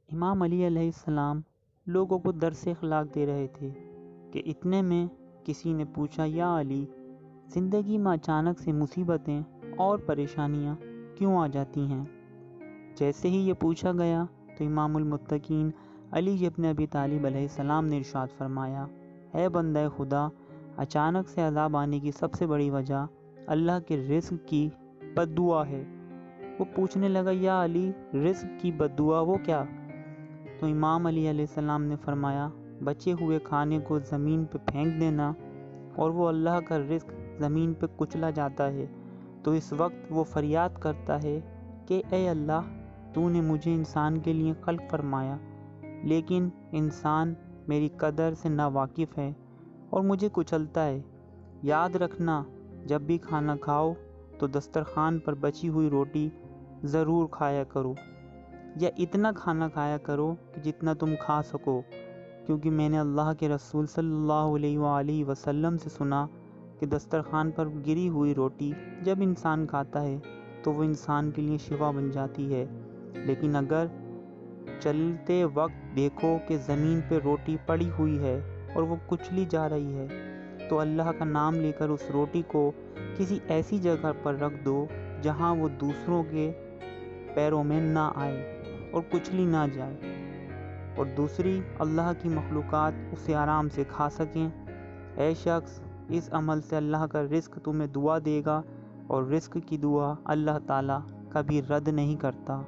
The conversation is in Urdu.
امام علی علیہ السلام لوگوں کو درس اخلاق دے رہے تھے کہ اتنے میں کسی نے پوچھا، یا علی، زندگی میں اچانک سے مصیبتیں اور پریشانیاں کیوں آ جاتی ہیں؟ جیسے ہی یہ پوچھا گیا تو امام المتقین علی ابن ابی طالب علیہ السلام نے ارشاد فرمایا، اے بندہ خدا، اچانک سے عذاب آنے کی سب سے بڑی وجہ اللہ کے رزق کی بد دعا ہے۔ وہ پوچھنے لگا، یا علی، رزق کی بد دعا وہ کیا؟ تو امام علی علیہ السلام نے فرمایا، بچے ہوئے کھانے کو زمین پہ پھینک دینا، اور وہ اللہ کا رزق زمین پہ کچلا جاتا ہے تو اس وقت وہ فریاد کرتا ہے کہ اے اللہ، تو نے مجھے انسان کے لیے خلق فرمایا، لیکن انسان میری قدر سے ناواقف ہے اور مجھے کچلتا ہے۔ یاد رکھنا، جب بھی کھانا کھاؤ تو دسترخوان پر بچی ہوئی روٹی ضرور کھایا کرو، یا اتنا کھانا کھایا کرو کہ جتنا تم کھا سکو، کیونکہ میں نے اللہ کے رسول صلی اللہ علیہ وآلہ وسلم سے سنا کہ دسترخوان پر گری ہوئی روٹی جب انسان کھاتا ہے تو وہ انسان کے لیے شفا بن جاتی ہے، لیکن اگر چلتے وقت دیکھو کہ زمین پہ روٹی پڑی ہوئی ہے اور وہ کچلی جا رہی ہے تو اللہ کا نام لے کر اس روٹی کو کسی ایسی جگہ پر رکھ دو جہاں وہ دوسروں کے پیروں میں نہ آئے اور کچلی نہ جائے، اور دوسری اللہ کی مخلوقات اسے آرام سے کھا سکیں۔ اے شخص، اس عمل سے اللہ کا رزق تمہیں دعا دے گا، اور رزق کی دعا اللہ تعالیٰ کبھی رد نہیں کرتا۔